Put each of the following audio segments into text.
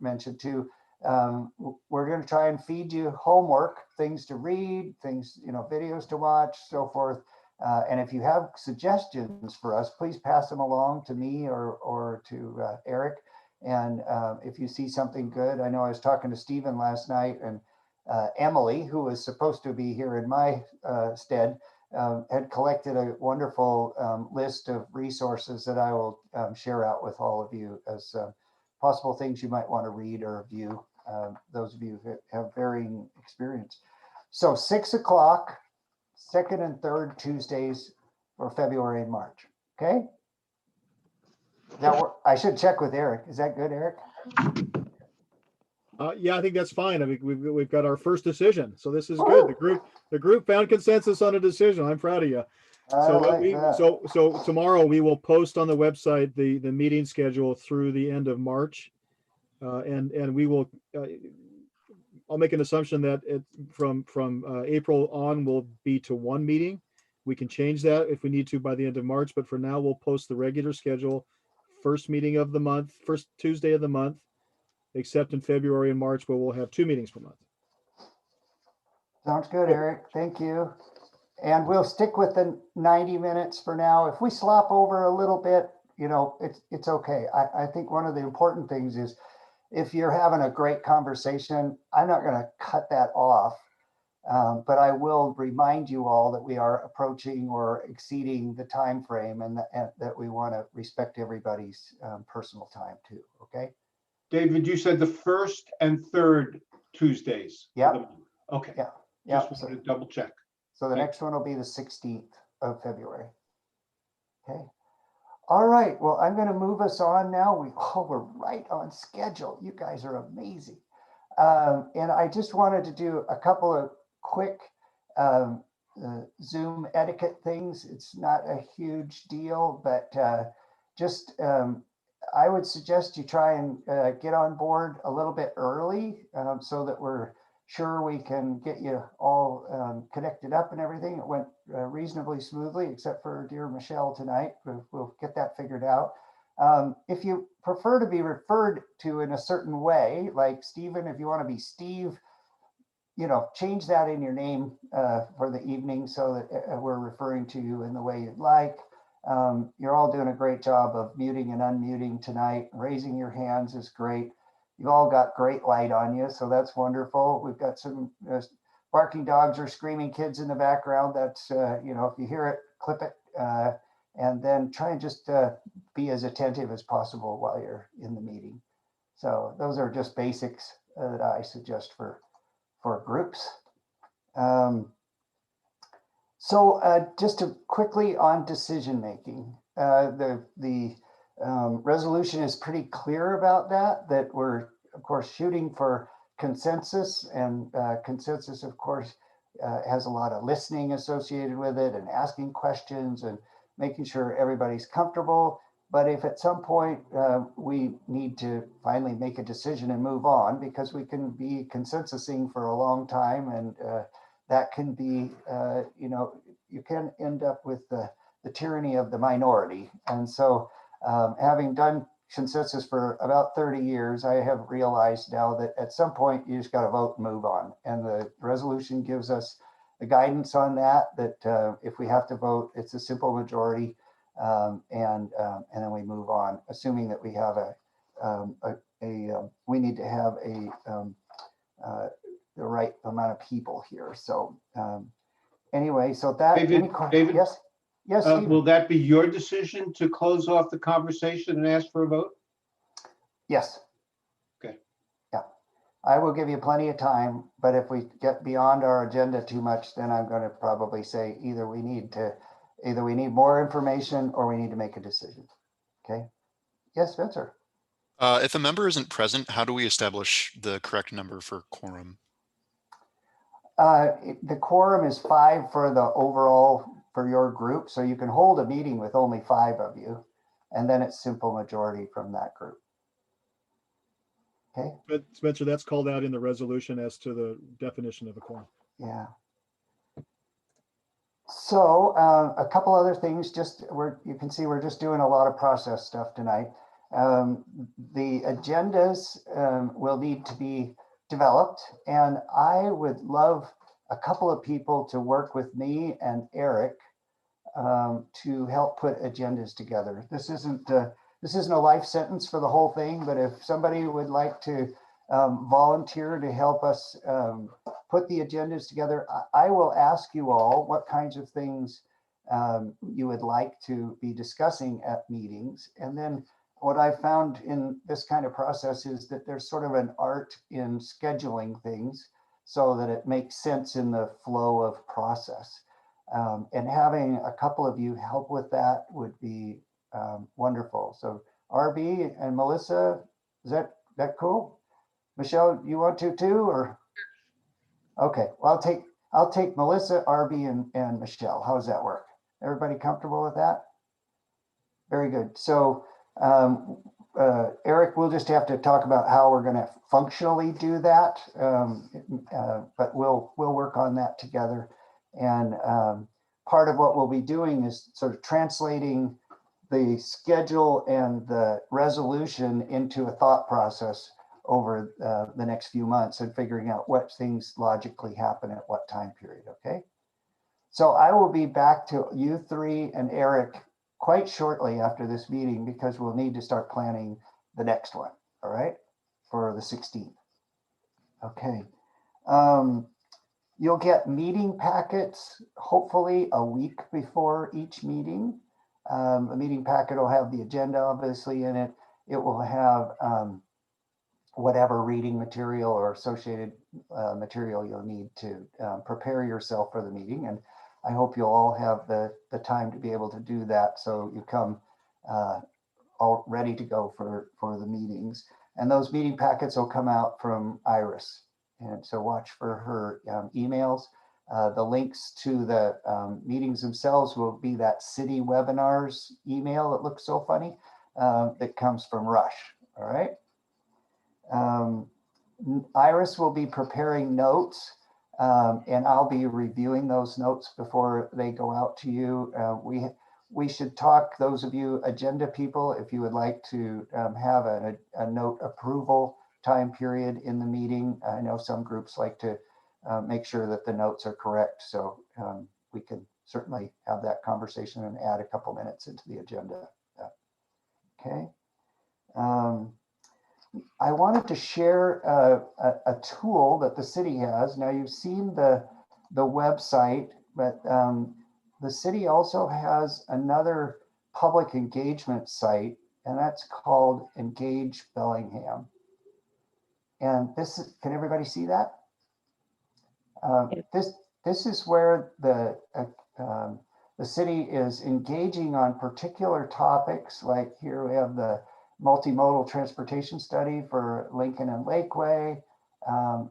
mention too, we're going to try and feed you homework, things to read, things, videos to watch, so forth. And if you have suggestions for us, please pass them along to me or to Eric. And if you see something good, I know I was talking to Stephen last night, and Emily, who was supposed to be here in my stead, had collected a wonderful list of resources that I will share out with all of you as possible things you might want to read or view, those of you who have varying experience. So 6 o'clock, second and third Tuesdays for February and March. Okay. I should check with Eric. Is that good, Eric? Yeah, I think that's fine. I mean, we've got our first decision, so this is good. The group found consensus on a decision. I'm proud of you. So tomorrow we will post on the website the meeting schedule through the end of March, and we will. I'll make an assumption that from April on will be to one meeting. We can change that if we need to by the end of March, but for now we'll post the regular schedule, first meeting of the month, first Tuesday of the month, except in February and March where we'll have 2 meetings per month. Sounds good, Eric. Thank you. And we'll stick with the 90 minutes for now. If we slop over a little bit, it's okay. I think one of the important things is if you're having a great conversation, I'm not going to cut that off, but I will remind you all that we are approaching or exceeding the time frame, and that we want to respect everybody's personal time too. Okay. David, you said the first and third Tuesdays. Yeah. Okay. Yeah. Just wanted to double check. So the next one will be the 16th of February. Okay. All right. Well, I'm going to move us on now. We're right on schedule. You guys are amazing. And I just wanted to do a couple of quick Zoom etiquette things. It's not a huge deal, but I would suggest you try and get on board a little bit early so that we're sure we can get you all connected up and everything. It went reasonably smoothly, except for dear Michelle tonight. We'll get that figured out. If you prefer to be referred to in a certain way, like Stephen, if you want to be Steve, change that in your name for the evening so that we're referring to you in the way you'd like. You're all doing a great job of muting and unmuting tonight. Raising your hands is great. You've all got great light on you, so that's wonderful. We've got some barking dogs or screaming kids in the background. That's, if you hear it, clip it, and then try and just be as attentive as possible while you're in the meeting. So those are just basics that I suggest for groups. Just to quickly on decision making, the resolution is pretty clear about that we're, of course, shooting for consensus, and consensus, of course, has a lot of listening associated with it and asking questions and making sure everybody's comfortable. But if at some point we need to finally make a decision and move on, because we can be consensusing for a long time, and that can be, you can end up with the tyranny of the minority. And so having done consensus for about 30 years, I have realized now that at some point you just got to vote and move on. And the resolution gives us the guidance on that if we have to vote, it's a simple majority, and then we move on, assuming that we have we need to have the right amount of people here. So anyway, so that, David, yes, will that be your decision to close off the conversation and ask for a vote? Yes. Okay. Yeah, I will give you plenty of time, but if we get beyond our agenda too much, then I'm going to probably say either we need more information or we need to make a decision. Okay. Yes, Spencer. If a member isn't present, how do we establish the correct number for quorum? The quorum is 5 for the overall for your group. So you can hold a meeting with only 5 of you, and then it's simple majority from that group. Okay. But Spencer, that's called out in the resolution as to the definition of a quorum. Yeah. So a couple other things, you can see we're just doing a lot of process stuff tonight. The agendas will need to be developed, and I would love a couple of people to work with me and Eric to help put agendas together. This isn't a life sentence for the whole thing, but if somebody would like to volunteer to help us put the agendas together, I will ask you all what kinds of things you would like to be discussing at meetings. And then what I found in this kind of process is that there's sort of an art in scheduling things so that it makes sense in the flow of process. And having a couple of you help with that would be wonderful. So RB and Melissa, is that cool? Michelle, you want to too, or? Okay, well, I'll take Melissa, RB, and Michelle. How does that work? Everybody comfortable with that? Very good. So Eric, we'll just have to talk about how we're going to functionally do that, but we'll work on that together. And part of what we'll be doing is sort of translating the schedule and the resolution into a thought process over the next few months and figuring out what things logically happen at what time period, okay? So I will be back to you three and Eric quite shortly after this meeting because we'll need to start planning the next one, all right, for the 16th. Okay. You'll get meeting packets, hopefully a week before each meeting. The meeting packet will have the agenda obviously in it. It will have whatever reading material or associated material you'll need to prepare yourself for the meeting. And I hope you'll all have the time to be able to do that so you come all ready to go for the meetings. And those meeting packets will come out from Iris. And so watch for her emails. The links to the meetings themselves will be that city webinars email that looks so funny that comes from Rush, all right? Iris will be preparing notes and I'll be reviewing those notes before they go out to you. We should talk, those of you agenda people, if you would like to have a note approval time period in the meeting. I know some groups like to make sure that the notes are correct. So we can certainly have that conversation and add a couple minutes into the agenda. Okay. I wanted to share a tool that the city has. Now you've seen the website, but the city also has another public engagement site, and that's called Engage Bellingham. And this is, can everybody see that? This is where the city is engaging on particular topics. Like here we have the multimodal transportation study for Lincoln and Lakeway.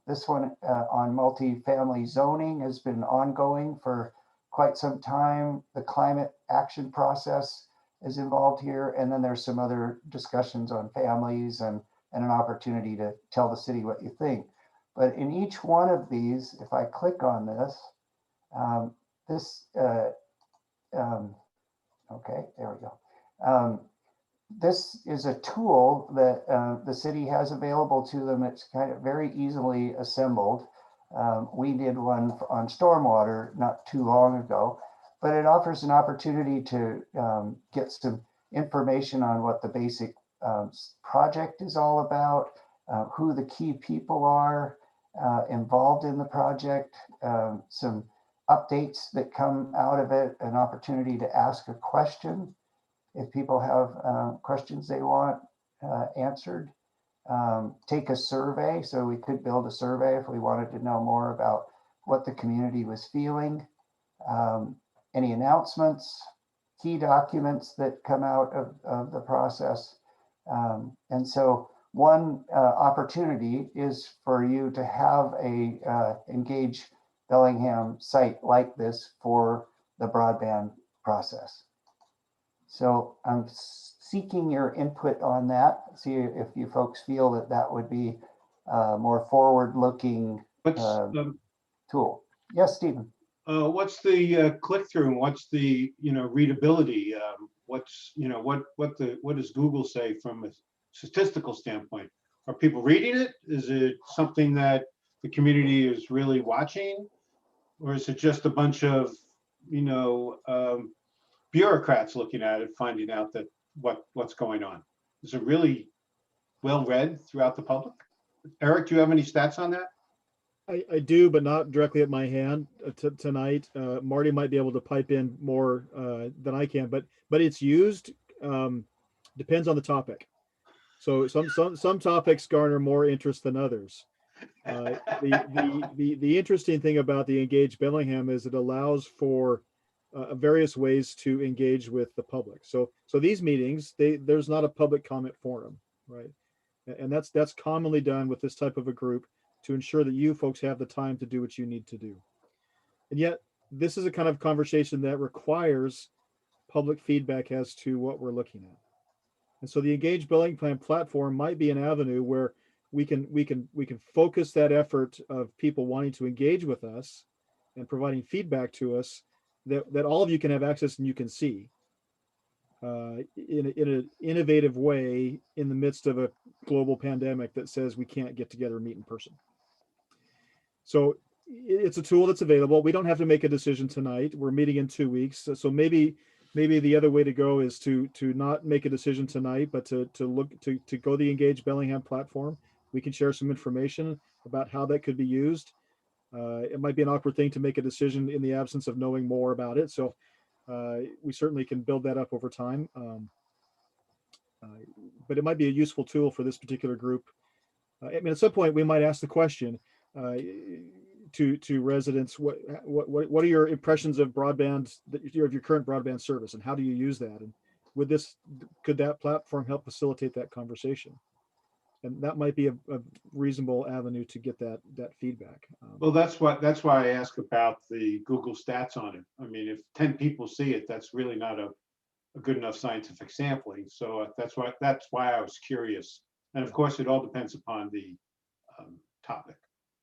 This one on multifamily zoning has been ongoing for quite some time. The climate action process is involved here. And then there's some other discussions on families and an opportunity to tell the city what you think. But in each one of these, if I click on this, okay, there we go. This is a tool that the city has available to them. It's kind of very easily assembled. We did one on stormwater not too long ago, but it offers an opportunity to get some information on what the basic project is all about, who the key people are involved in the project, some updates that come out of it, an opportunity to ask a question if people have questions they want answered. Take a survey, so we could build a survey if we wanted to know more about what the community was feeling. Any announcements, key documents that come out of the process. And so one opportunity is for you to have a Engage Bellingham site like this for the broadband process. So I'm seeking your input on that. See if you folks feel that that would be a more forward-looking tool. Yes, Stephen. What's the click-through? What's the readability? what's, what does Google say from a statistical standpoint? Are people reading it? Is it something that the community is really watching? Or is it just a bunch of, bureaucrats looking at it, finding out that what's going on? Is it really well read throughout the public? Eric, do you have any stats on that? I do, but not directly at my hand tonight. Marty might be able to pipe in more than I can, but it's used, depends on the topic. So some topics garner more interest than others. The interesting thing about the Engage Bellingham is it allows for various ways to engage with the public. So these meetings, there's not a public comment forum, right? And that's commonly done with this type of a group to ensure that you folks have the time to do what you need to do. And yet, this is a kind of conversation that requires public feedback as to what we're looking at. And so the Engage Bellingham platform might be an avenue where we can focus that effort of people wanting to engage with us and providing feedback to us that all of you can have access and you can see in an innovative way in the midst of a global pandemic that says we can't get together and meet in person. So it's a tool that's available. We don't have to make a decision tonight. We're meeting in 2 weeks. So maybe the other way to go is to not make a decision tonight, but to go the Engage Bellingham platform. We can share some information about how that could be used. It might be an awkward thing to make a decision in the absence of knowing more about it. So we certainly can build that up over time. But it might be a useful tool for this particular group. I mean, at some point we might ask the question to residents, what are your impressions of broadband, of your current broadband service, and how do you use that? And could that platform help facilitate that conversation? And that might be a reasonable avenue to get that feedback. Well, that's why I ask about the Google stats on it. I mean, if 10 people see it, that's really not a good enough scientific sampling. So that's why I was curious. And of course, it all depends upon the topic.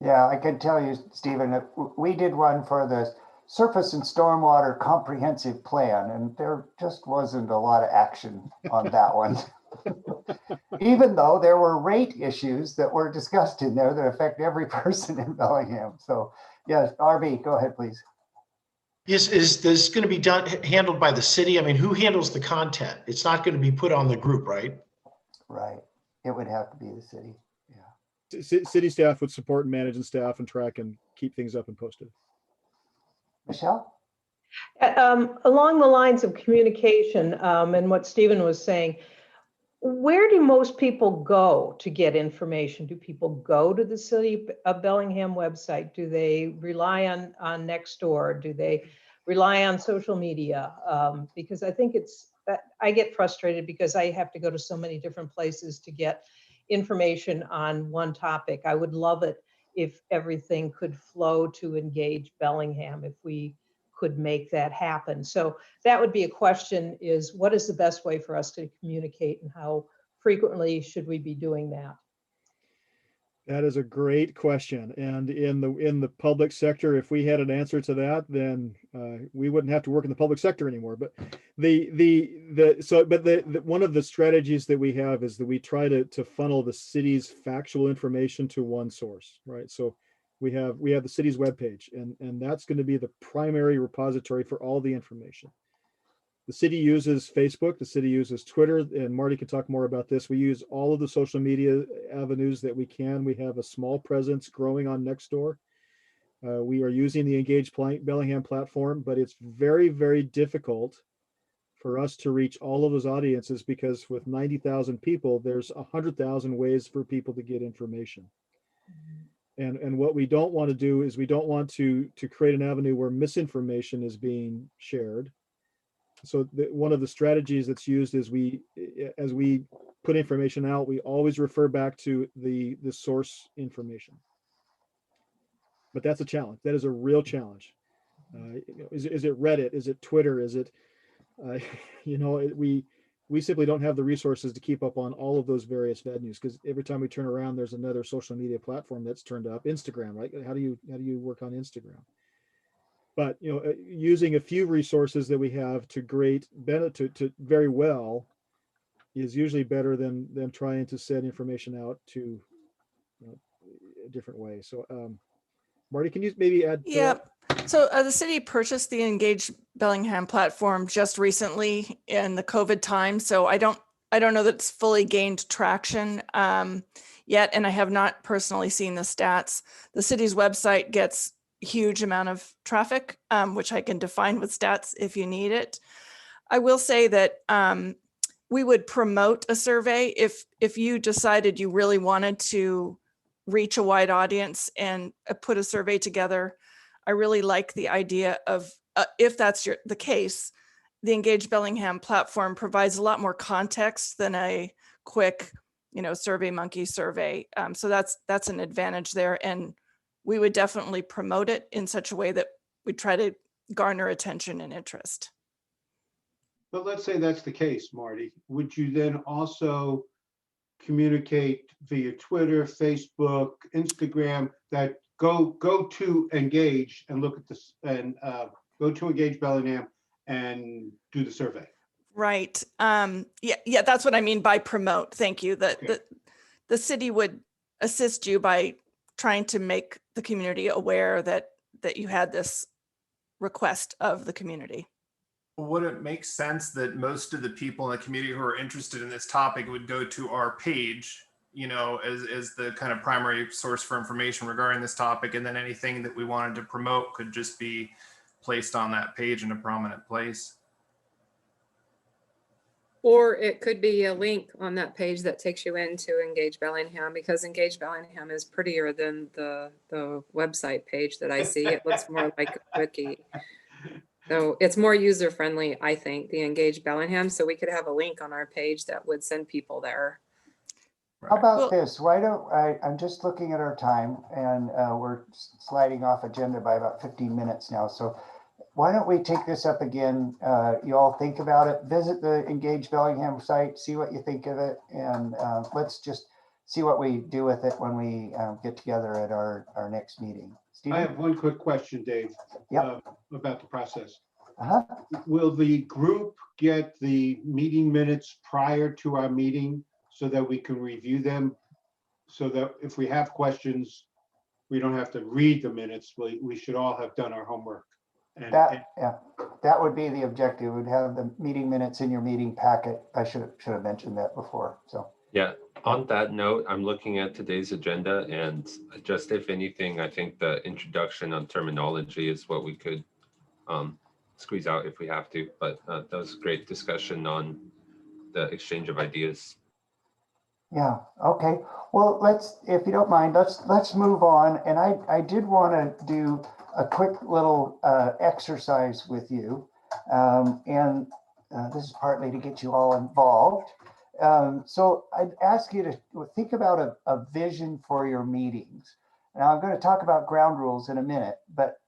Yeah, I can tell you, Stephen, that we did one for the Surface and Stormwater Comprehensive Plan, and there just wasn't a lot of action on that one. Even though there were rate issues that were discussed in there that affect every person in Bellingham. So yes, RV, go ahead, please. Is this going to be handled by the city? I mean, who handles the content? It's not going to be put on the group, right? Right. It would have to be the city. Yeah. City staff would support and manage and staff and track and keep things up and posted. Michelle? Along the lines of communication and what Stephen was saying, where do most people go to get information? Do people go to the City of Bellingham website? Do they rely on Nextdoor? Do they rely on social media? Because I think I get frustrated because I have to go to so many different places to get information on one topic. I would love it if everything could flow to Engage Bellingham, if we could make that happen. So that would be a question, is what is the best way for us to communicate and how frequently should we be doing that? That is a great question. And in the public sector, if we had an answer to that, then we wouldn't have to work in the public sector anymore. But one of the strategies that we have is that we try to funnel the city's factual information to one source, right? So we have the city's webpage, and that's going to be the primary repository for all the information. The city uses Facebook, the city uses Twitter, and Marty can talk more about this. We use all of the social media avenues that we can. We have a small presence growing on Nextdoor. We are using the Engage Bellingham platform, but it's very, very difficult for us to reach all of those audiences because with 90,000 people, there's 100,000 ways for people to get information. And what we don't want to do is we don't want to create an avenue where misinformation is being shared. So one of the strategies that's used is as we put information out, we always refer back to the source information. But that's a challenge. That is a real challenge. Is it Reddit? Is it Twitter? Is it, we simply don't have the resources to keep up on all of those various venues, because every time we turn around, there's another social media platform that's turned up. Instagram, right? How do you work on Instagram? But, using a few resources that we have to great benefit to very well is usually better than trying to send information out to a different way. So, Marty, can you maybe add to Yeah. that? So the city purchased the Engage Bellingham platform just recently in the COVID time. So I don't know that it's fully gained traction yet, and I have not personally seen the stats. The city's website gets a huge amount of traffic, which I can define with stats if you need it. I will say that we would promote a survey if you decided you really wanted to reach a wide audience and put a survey together. I really like the idea of, if that's the case, the Engage Bellingham platform provides a lot more context than a quick, Survey Monkey survey. So that's an advantage there. And we would definitely promote it in such a way that we try to garner attention and interest. But let's say that's the case, Marty. Would you then also communicate via Twitter, Facebook, Instagram, that go to Engage and look at this, and go to Engage Bellingham and do the survey? Right. Yeah, that's what I mean by promote. Thank you. Okay. The city would assist you by trying to make the community aware that you had this request of the community. Would it make sense that most of the people in the community who are interested in this topic would go to our page, as the kind of primary source for information regarding this topic, and then anything that we wanted to promote could just be placed on that page in a prominent place? Or it could be a link on that page that takes you into Engage Bellingham, because Engage Bellingham is prettier than the website page that I see. It looks more like a wiki. So it's more user friendly, I think, the Engage Bellingham. So we could have a link on our page that would send people there. How about Well- this? Why don't I'm just looking at our time, and we're sliding off agenda by about 15 minutes now. So why don't we take this up again? You all think about it, visit the Engage Bellingham site, see what you think of it, and let's just see what we do with it when we get together at our next meeting. Stephen? I have one quick question, Dave, Yep. about the process. Uh-huh. Will the group get the meeting minutes prior to our meeting so that we can review them? So that if we have questions, we don't have to read the minutes. We should all have done our homework. And That would be the objective. We'd have the meeting minutes in your meeting packet. I should have mentioned that before. So yeah, on that note, I'm looking at today's agenda, and just if anything, I think the introduction on terminology is what we could squeeze out if we have to. But that was a great discussion on the exchange of ideas. yeah, okay. Well, if you don't mind, let's move on. And I did want to do a quick little exercise with you, and this is partly to get you all involved. So I'd ask you to think about a vision for your meetings. Now I'm going to talk about ground rules in a minute, but